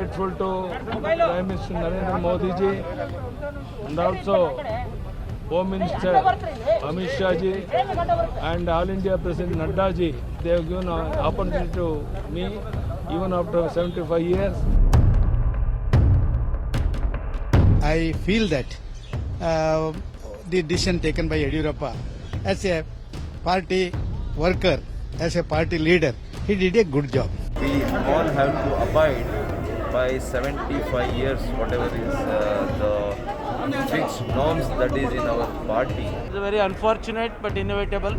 grateful to Prime Minister Narendra Modi ji and also Home Minister Amit Shah ji and All India President Nadda ji. They have given an opportunity to me even after 75 years. I feel that the decision taken by Yediyurappa as a party worker, as a party leader, he did a good job. We all have to abide by 75 years, whatever is the fixed norms that is in our party. It's very unfortunate but inevitable.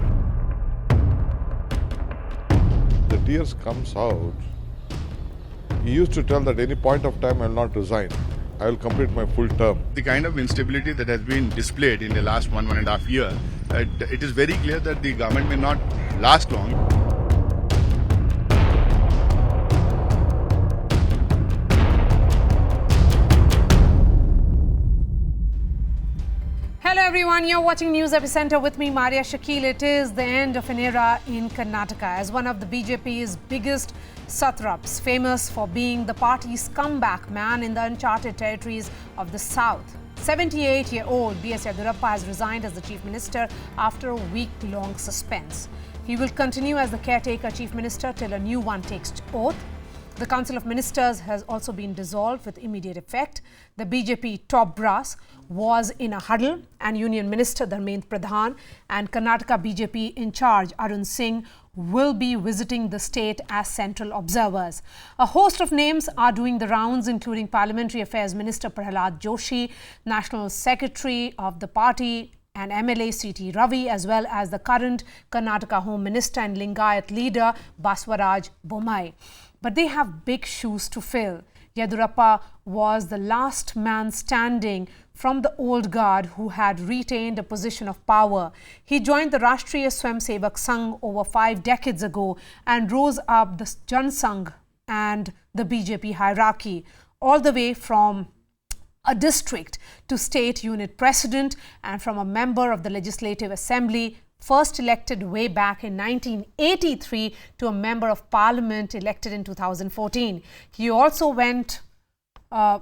The tears comes out. He used to tell that any point of time I will not resign. I will complete my full term. The kind of instability that has been displayed in the last 1.5 years, it is very clear that the government may not last long. Hello everyone, you're watching News Epicenter with me, Maria Shakil. It is the end of an era in Karnataka as one of the BJP's biggest satraps, famous for being the party's comeback man in the uncharted territories of the south. 78-year-old B.S. Yediyurappa has resigned as the chief minister after a week-long suspense. He will continue as the caretaker chief minister till a new one takes oath. The Council of Ministers has also been dissolved with immediate effect. The BJP top brass was in a huddle and Union Minister Dharmendra Pradhan and Karnataka BJP in charge Arun Singh will be visiting the state as central observers. A host of names are doing the rounds, including Parliamentary Affairs Minister Prahlad Joshi, National Secretary of the party and MLA C.T. Ravi, as well as the current Karnataka Home Minister and Lingayat leader Baswaraj Bommai. But they have big shoes to fill. Yediyurappa was the last man standing from the old guard who had retained a position of power. He joined the Rashtriya Swayamsevak Sangh over 5 decades ago and rose up the Jan Sangh and the BJP hierarchy, all the way from a district to state unit president and from a member of the Legislative Assembly, first elected way back in 1983 to a member of parliament elected in 2014. He also went to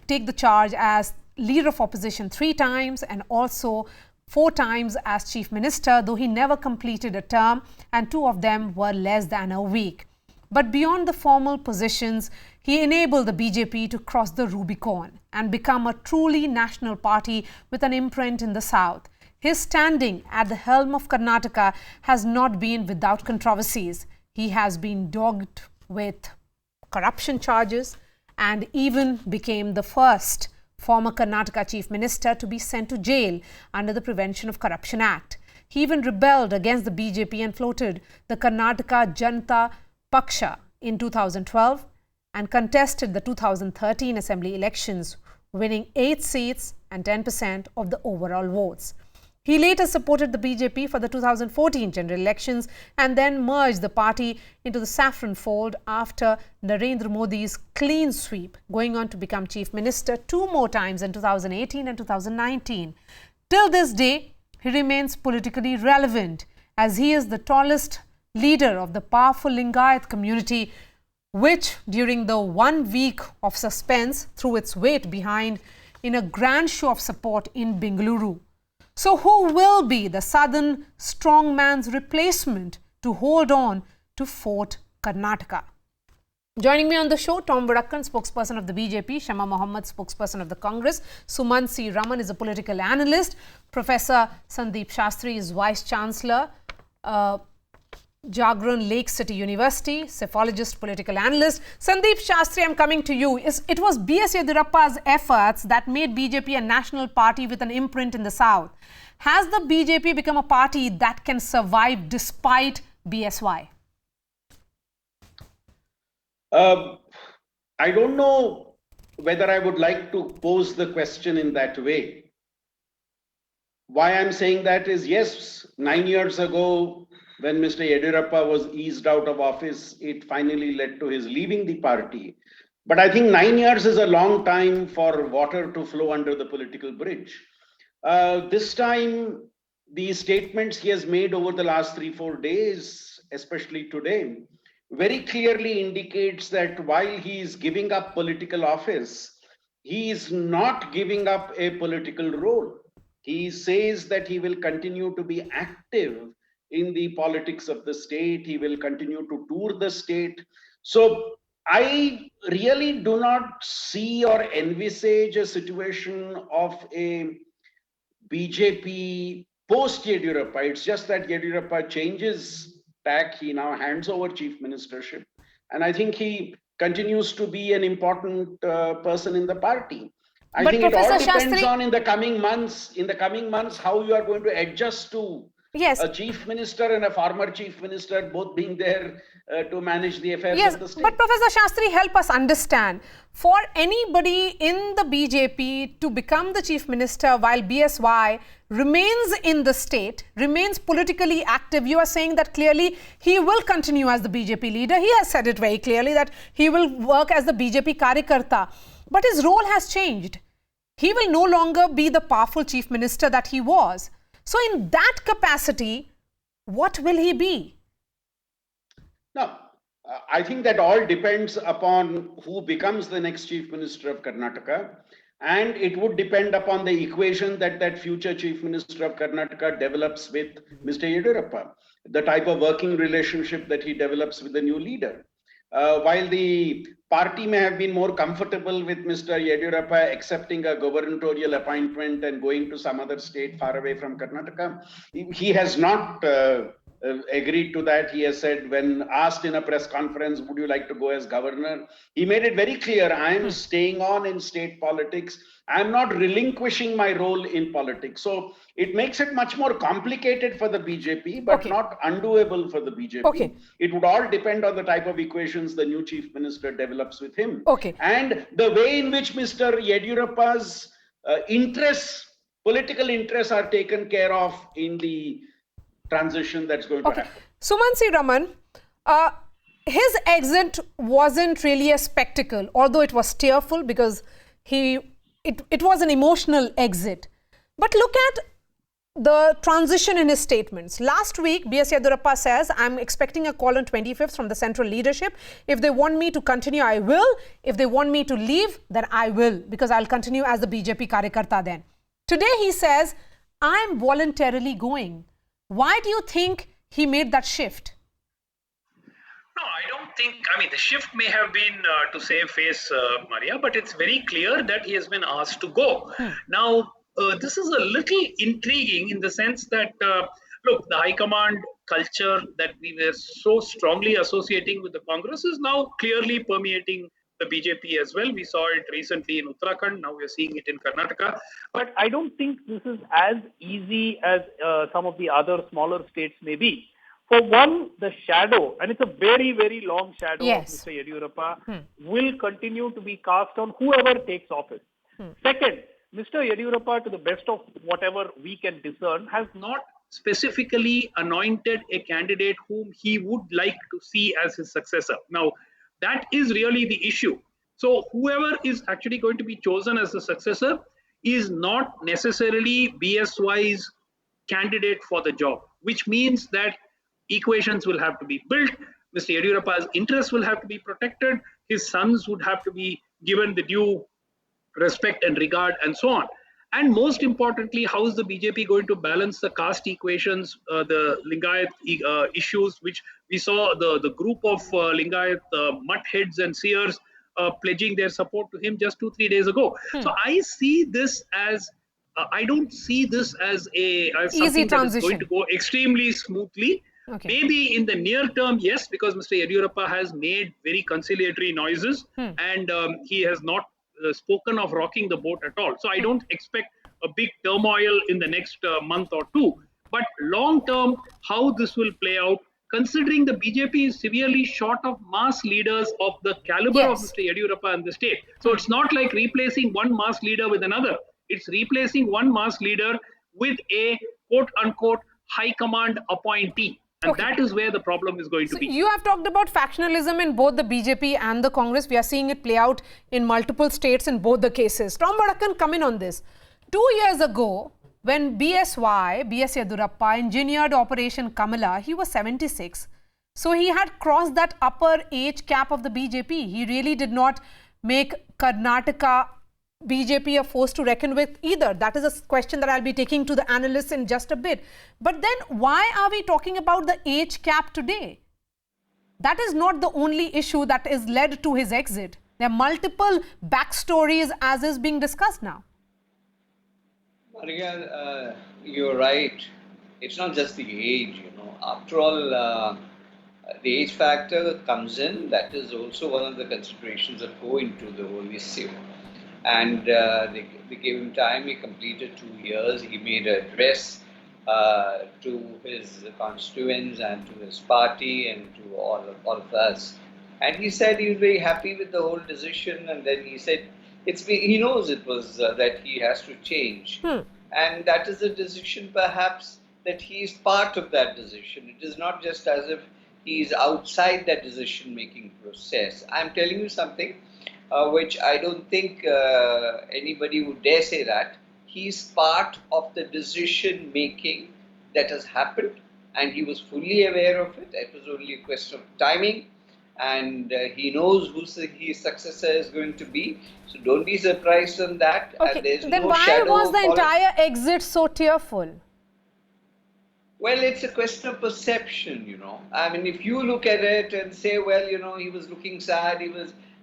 take the charge as leader of opposition 3 times and also 4 times as chief minister, though he never completed a term and 2 of them were less than a week. But beyond the formal positions, he enabled the BJP to cross the Rubicon and become a truly national party with an imprint in the south. His standing at the helm of Karnataka has not been without controversies. He has been dogged with corruption charges and even became the first former Karnataka chief minister to be sent to jail under the Prevention of Corruption Act. He even rebelled against the BJP and floated the Karnataka Janata Paksha in 2012 and contested the 2013 assembly elections, winning 8 seats and 10% of the overall votes. He later supported the BJP for the 2014 general elections and then merged the party into the saffron fold after Narendra Modi's clean sweep, going on to become chief minister 2 more times in 2018 and 2019. Till this day, he remains politically relevant as he is the tallest leader of the powerful Lingayat community, which during the 1 week of suspense threw its weight behind in a grand show of support in Bengaluru. So who will be the southern strongman's replacement to hold on to Fort Karnataka? Joining me on the show, Tom Vadakkan, spokesperson of the BJP, Shama Mohammed, spokesperson of the Congress, Sumant C. Raman is a political analyst, Professor Sandeep Shastri is Vice Chancellor, Jagran Lake City University, psephologist, political analyst. Sandeep Shastri, I'm coming to you. It was B.S. Yediyurappa's efforts that made BJP a national party with an imprint in the south. Has the BJP become a party that can survive despite BSY? I don't know whether I would like to pose the question in that way. Why I'm saying that is, yes, 9 years ago, when Mr. Yediyurappa was eased out of office, it finally led to his leaving the party. But I think 9 years is a long time for water to flow under the political bridge. This time, the statements he has made over the last 3-4 days, especially today, very clearly indicates that while he is giving up political office, he is not giving up a political role. He says that he will continue to be active in the politics of the state. He will continue to tour the state. So I really do not see or envisage a situation of a BJP post Yediyurappa. It's just that Yediyurappa changes tack. He now hands over chief ministership. And I think he continues to be an important person in the party. I But think it all Professor depends Shastri- on in the coming months, how you are going to adjust to Yes. a chief minister and a former chief minister both being there to manage the affairs Yes, of the state. but Professor Shastri, help us understand. For anybody in the BJP to become the chief minister while BSY remains in the state, remains politically active, you are saying that clearly he will continue as the BJP leader. He has said it very clearly that he will work as the BJP Karyakarta. But his role has changed. He will no longer be the powerful chief minister that he was. So in that capacity, what will he be? No, I think that all depends upon who becomes the next chief minister of Karnataka. And it would depend upon the equation that that future chief minister of Karnataka develops with Mr. Yediyurappa, the type of working relationship that he develops with the new leader. While the party may have been more comfortable with Mr. Yediyurappa accepting a gubernatorial appointment and going to some other state far away from Karnataka, he has not agreed to that. He has said, when asked in a press conference, would you like to go as governor? He made it very clear, I am staying on in state politics. I am not relinquishing my role in politics. So it makes it much more complicated for the BJP, but Okay. not undoable for the BJP. Okay. It would all depend on the type of equations the new chief minister develops with him. Okay. And the way in which Mr. Yediyurappa's political interests are taken care of in the transition that's going to Okay. happen. Sumansi Raman, his exit wasn't really a spectacle, although it was tearful because it was an emotional exit. But look at the transition in his statements. Last week, B.S. Yediyurappa says, I'm expecting a call on 25th from the central leadership. If they want me to continue, I will. If they want me to leave, then I will, because I'll continue as the BJP Karyakarta then. Today he says, I'm voluntarily going. Why do you think he made that shift? No, I don't think, the shift may have been to save face, Maria, but it's very clear that he has been asked to go. Now, this is a little intriguing in the sense that, look, the high command culture that we were so strongly associating with the Congress is now clearly permeating the BJP as well. We saw it recently in Uttarakhand. Now we're seeing it in Karnataka. But I don't think this is as easy as some of the other smaller states may be. For one, the shadow, and it's a very, very long shadow Yes. of Mr. Yediyurappa, will continue to be cast on whoever takes office. Second, Mr. Yediyurappa, to the best of whatever we can discern, has not specifically anointed a candidate whom he would like to see as his successor. Now, that is really the issue. So whoever is actually going to be chosen as the successor is not necessarily BSY's candidate for the job, which means that equations will have to be built. Mr. Yediyurappa's interests will have to be protected. His sons would have to be given the due respect and regard and so on. And most importantly, how is the BJP going to balance the caste equations, the Lingayat issues, which we saw the group of Lingayat mutt heads and seers pledging their support to him just 2-3 days ago. So I see this as, I don't see this as something that is going to go extremely smoothly. Okay. Maybe in the near term, yes, because Mr. Yediyurappa has made very conciliatory noises and he has not spoken of rocking the boat at all. So I don't expect a big turmoil in the next month or two. But long term, how this will play out, considering the BJP is severely short of mass leaders of the caliber of Mr. Yediyurappa in the state. So it's not like replacing one mass leader with another. It's replacing one mass leader with a quote-unquote high command appointee. And that is where the problem is going to be. You have talked about factionalism in both the BJP and the Congress. We are seeing it play out in multiple states in both the cases. Tom Vadakan, come in on this. 2 years ago, when B.S. Yediyurappa engineered Operation Kamala, he was 76. So he had crossed that upper age cap of the BJP. He really did not make Karnataka BJP a force to reckon with either. That is a question that I'll be taking to the analysts in just a bit. But then why are we talking about the age cap today? That is not the only issue that is led to his exit. There are multiple backstories as is being discussed now. Maria, you're right. It's not just the age, After all, the age factor comes in. That is also one of the considerations that go into the whole issue. And they gave him time. He completed 2 years. He made an address to his constituents and to his party and to all of us. And he said he was very happy with the whole decision. And then he said he knows it was that he has to change. And that is a decision perhaps that he is part of that decision. It is not just as if he is outside that decision-making process. I'm telling you something which I don't think anybody would dare say that. He's part of the decision-making that has happened, and he was fully aware of it. It was only a question of timing, and he knows who his successor is going to be. So don't be surprised on that. Okay. And there's then no why shadow was the of entire exit so tearful? Well, it's a question of perception, I mean, if you look at it and say, well, he was looking sad,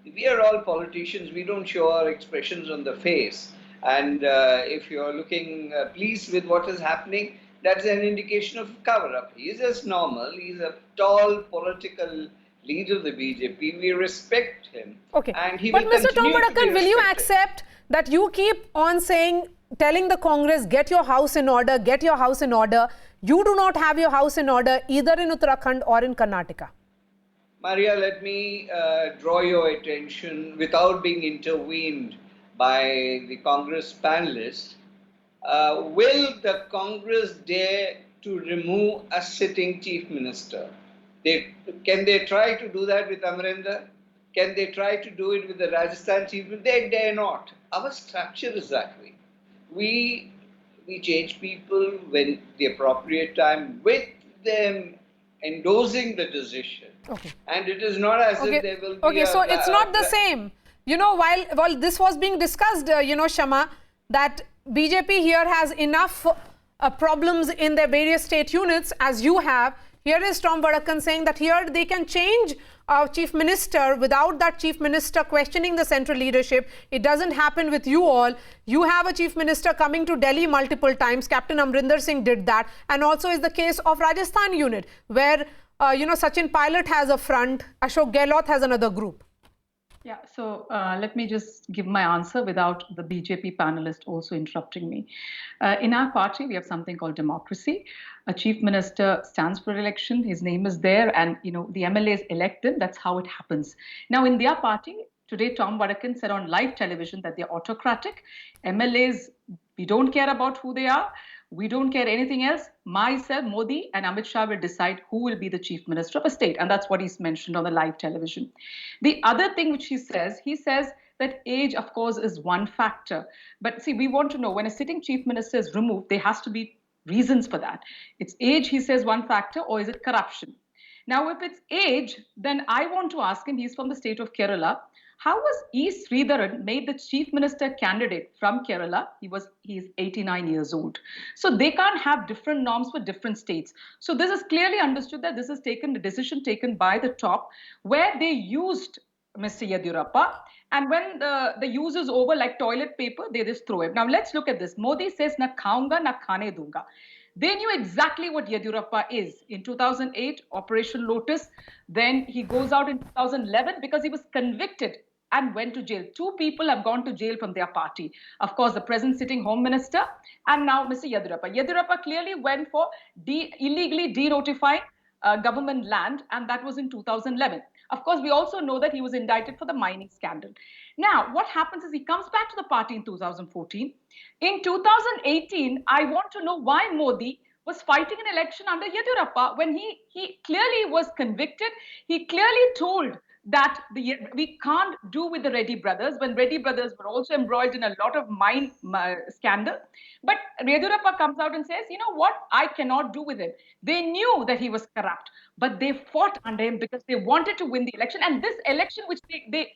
we are all politicians, we don't show our expressions on the face. And if you're looking pleased with what is happening, that's an indication of cover-up. He's just normal. He's a tall political leader of the BJP. We respect him. Okay. And he but will Mr. Tom continue to be Vadakan, will you respected. accept that you keep on telling the Congress, get your house in order, get your house in order. You do not have your house in order either in Uttarakhand or in Karnataka. Maria, let me draw your attention without being intervened by the Congress panelists. Will the Congress dare to remove a sitting chief minister? Can they try to do that with Amarinder? Can they try to do it with the Rajasthan chief minister? They dare not. Our structure is that way. We change people when the appropriate time, with them endorsing the decision. Okay. And it is not as if there will be Okay, so it's not the same. While this was being discussed, Shama, that BJP here has enough problems in their various state units as you have. Here is Tom Vadakan saying that here they can change chief minister without that chief minister questioning the central leadership. It doesn't happen with you all. You have a chief minister coming to Delhi multiple times. Captain Amrinder Singh did that. And also is the case of Rajasthan unit where, Sachin Pilot has a front, Ashok Gehlot has another group. Yeah, so let me just give my answer without the BJP panelist also interrupting me. In our party, we have something called democracy. A chief minister stands for election, his name is there, and the MLAs elect him. That's how it happens. Now, in their party, today Tom Vadakan said on live television that they're autocratic. MLAs, we don't care about who they are. We don't care anything else. Myself, Modi and Amit Shah will decide who will be the chief minister of a state. And that's what he's mentioned on the live television. The other thing which he says that age, of course, is one factor. But see, we want to know when a sitting chief minister is removed, there has to be reasons for that. It's age, he says, one factor, or is it corruption? Now, if it's age, then I want to ask him, he's from the state of Kerala. How was E. Sridharan made the chief minister candidate from Kerala? He is 89 years old. So they can't have different norms for different states. So this is clearly understood that this is the decision taken by the top, where they used Mr. Yediyurappa. And when the use is over, like toilet paper, they just throw it. Now let's look at this. Modi says, na khaunga, na khane dunga. They knew exactly what Yediyurappa is. In 2008, Operation Lotus. Then he goes out in 2011 because he was convicted and went to jail. 2 people have gone to jail from their party. Of course, the present sitting home minister and now Mr. Yediyurappa. Yediyurappa clearly went for illegally denotifying government land, and that was in 2011. Of course, we also know that he was indicted for the mining scandal. Now, what happens is he comes back to the party in 2014. In 2018, I want to know why Modi was fighting an election under Yediyurappa when he clearly was convicted. He clearly told that we can't do with the Reddy brothers when Reddy brothers were also embroiled in a lot of mine scandal. But Yediyurappa comes out and says, you know what, I cannot do with it. They knew that he was corrupt, but they fought under him because they wanted to win the election. And this election, which they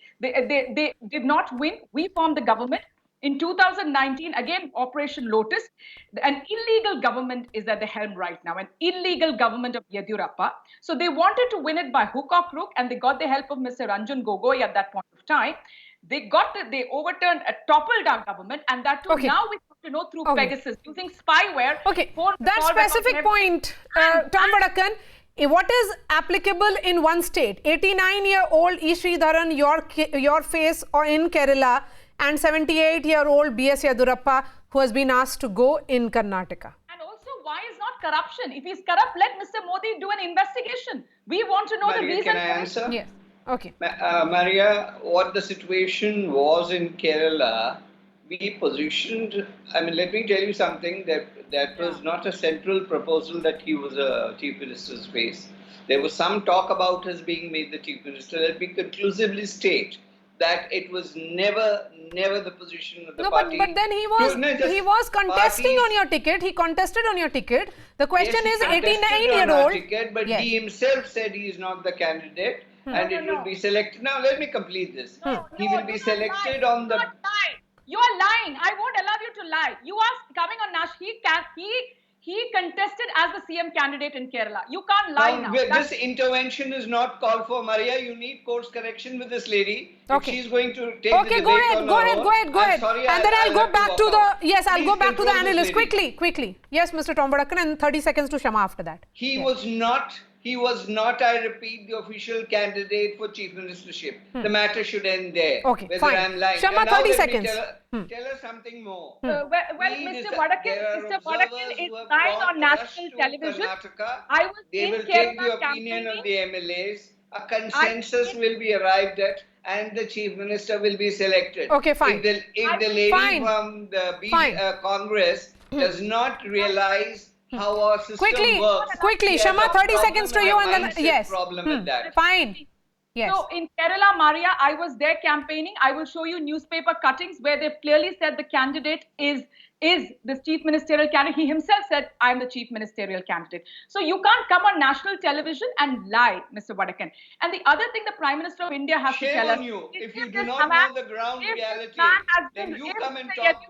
did not win, we formed the government. In 2019, again, Operation Lotus, an illegal government is at the helm right now, an illegal government of Yediyurappa. So they wanted to win it by hook or crook, and they got the help of Mr. Ranjan Gogoi at that point of time. They overturned a toppled-down government, and that too now we have to know through Pegasus, using spyware. Okay, that specific point, Tom Vadakan, what is applicable in one state? 89-year-old E. Sridharan, your face or in Kerala, and 78-year-old B.S. Yediyurappa, who has been asked to go in Karnataka. And also, why is not corruption? If he's corrupt, let Mr. Modi do an investigation. We want to know the reason. Can I answer? Yes. Okay. Maria, what the situation was in Kerala, we positioned, I mean, let me tell you something, that was not a central proposal that he was a chief minister's face. There was some talk about his being made the chief minister. Let me conclusively state that it was never the position of the party. But then he was contesting on your ticket. He contested on your ticket. The question is 89-year-old. But he himself said he is not the candidate and it will be selected. Now let me complete this. He will be selected on the... You are lying. I won't allow you to lie. You are coming on Nash. He contested as the CM candidate in Kerala. You can't lie now. This intervention is not called for, Maria. You need course correction with this lady. Okay. If she's going to take the debate go ahead. Sorry, and then I'll go back to the... Yes, I'll go back to the analyst. Lady. Quickly. Yes, Mr. Tom Vadakan, and 30 seconds to Shama after that. He was not, I repeat, the official candidate for chief ministership. The matter should end there. Okay, whether fine. I'm lying. Shama, 30 seconds. Tell us something more. Well, Mr. Vadakan is lying on national television. I was they in will Kerala take the opinion of the campaigning. MLAs. A consensus will be arrived at, and the chief minister will be selected. Okay, fine. If the lady from the Congress does not realize how our system works. Quickly, Shama, 30 seconds to you, and then yes. Problem with that. Fine. Yes. So in Kerala, Maria, I was there campaigning. I will show you newspaper cuttings where they've clearly said the candidate is the chief ministerial candidate. He himself said, I'm the chief ministerial candidate. So you can't come on national television and lie, Mr. Vadakan. And the other thing the Prime Minister of India has to tell us. You. If you do not know the ground reality, then you come and talk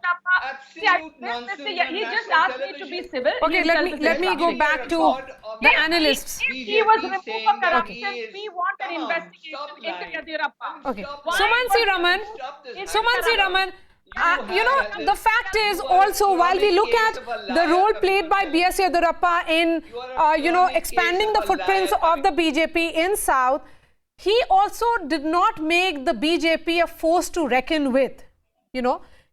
absolute nonsense. He just asked me to be civil. Okay, let me go back to the analysts. If he was removed for corruption, we want an investigation into Yediyurappa. Okay. Sumansi Raman, the fact is also, while we look at the role played by B.S. Yediyurappa in, expanding the footprints of the BJP in South, he also did not make the BJP a force to reckon with.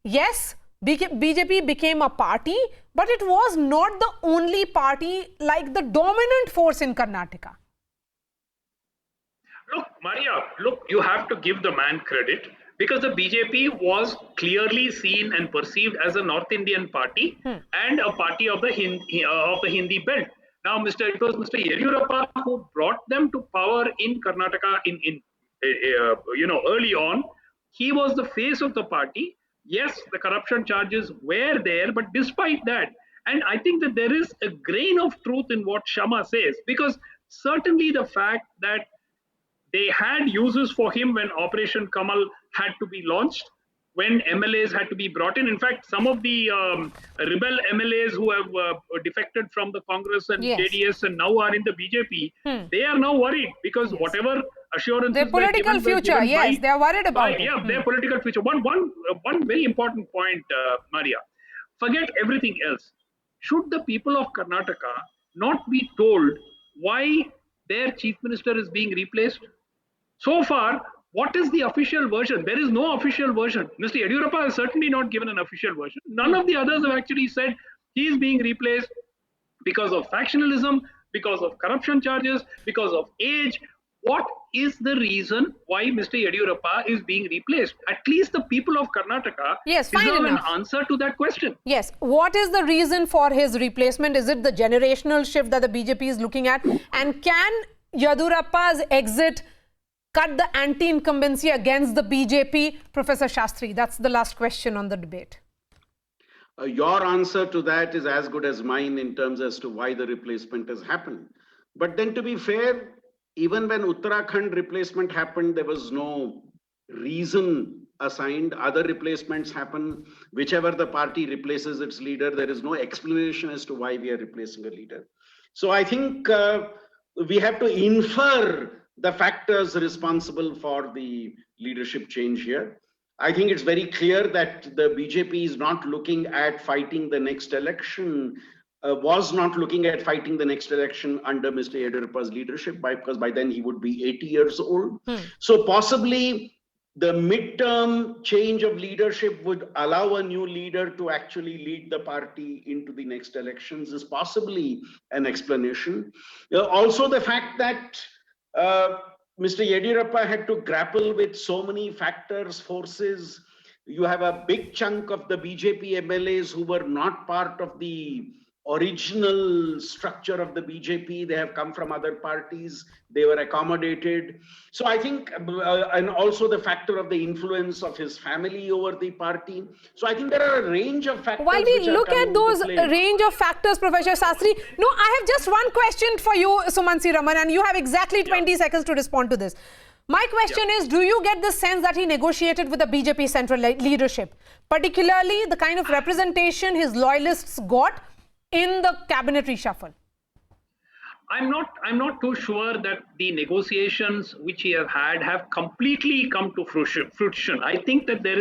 Yes, BJP became a party, but it was not the only party like the dominant force in Karnataka. Look, Maria, you have to give the man credit. Because the BJP was clearly seen and perceived as a North Indian party and a party of the Hindi belt. Now, it was Mr. Yediyurappa who brought them to power in Karnataka early on. He was the face of the party. Yes, the corruption charges were there, but despite that, and I think that there is a grain of truth in what Shama says, because certainly the fact that they had uses for him when Operation Kamal had to be launched, when MLAs had to be brought in. In fact, some of the rebel MLAs who have defected from the Congress and JDS and now are in the BJP, they are now worried because whatever assurances their political future, they are worried about it. Their political future. One very important point, Maria. Forget everything else. Should the people of Karnataka not be told why their chief minister is being replaced? So far, what is the official version? There is no official version. Mr. Yediyurappa has certainly not given an official version. None of the others have actually said he is being replaced because of factionalism, because of corruption charges, because of age. What is the reason why Mr. Yediyurappa is being replaced? At least the people of Karnataka deserve an answer to that question. Yes. What is the reason for his replacement? Is it the generational shift that the BJP is looking at? And can Yediyurappa's exit cut the anti-incumbency against the BJP? Professor Shastri, that's the last question on the debate. Your answer to that is as good as mine in terms as to why the replacement has happened. But then to be fair, even when Uttarakhand replacement happened, there was no reason assigned. Other replacements happen. Whichever the party replaces its leader, there is no explanation as to why we are replacing a leader. So I think we have to infer the factors responsible for the leadership change here. I think it's very clear that the BJP is not looking at fighting the next election, was not looking at fighting the next election under Mr. Yediyurappa's leadership, because by then he would be 80 years old. So possibly the midterm change of leadership would allow a new leader to actually lead the party into the next elections is possibly an explanation. Also the fact that Mr. Yediyurappa had to grapple with so many factors, forces. You have a big chunk of the BJP MLAs who were not part of the original structure of the BJP. They have come from other parties. They were accommodated. So I think, and also the factor of the influence of his family over the party. So I think there are a range of factors. While we look at those range of factors, Professor Shastri, no, I have just one question for you, Sumansi Raman, and you have exactly 20 seconds to respond to this. My question is, do you get the sense that he negotiated with the BJP central leadership, particularly the kind of representation his loyalists got in the cabinet reshuffle? I'm not too sure that the negotiations which he have completely come to fruition. I think that there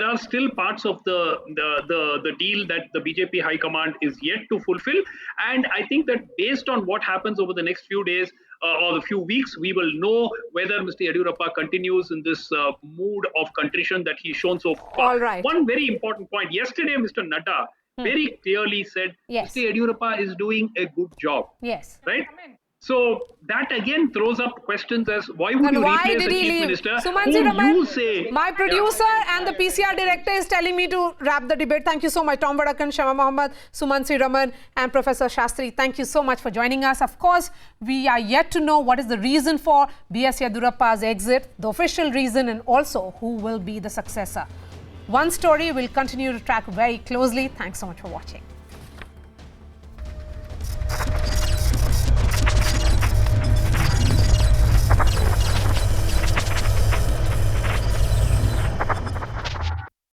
are still parts of the deal that the BJP High Command is yet to fulfill, and I think that based on what happens over the next few days or the few weeks, we will know whether Mr. Yediyurappa continues in this mood of contrition that he's shown so far. All right. One very important point. Yesterday, Mr. Nadda very clearly said Mr. Yediyurappa is doing a good job. Yes. Right? So that again throws up questions as why would you replace the chief minister Sumansi whom Raman, you say... my producer and the PCR director is telling me to wrap the debate. Thank you so much. Tom Vadakan, Shama Mohammed, Sumansi Raman and Professor Shastri. Thank you so much for joining us. Of course, we are yet to know what is the reason for B.S. Yediyurappa's exit, the official reason, and also who will be the successor. One story we'll continue to track very closely. Thanks so much for watching.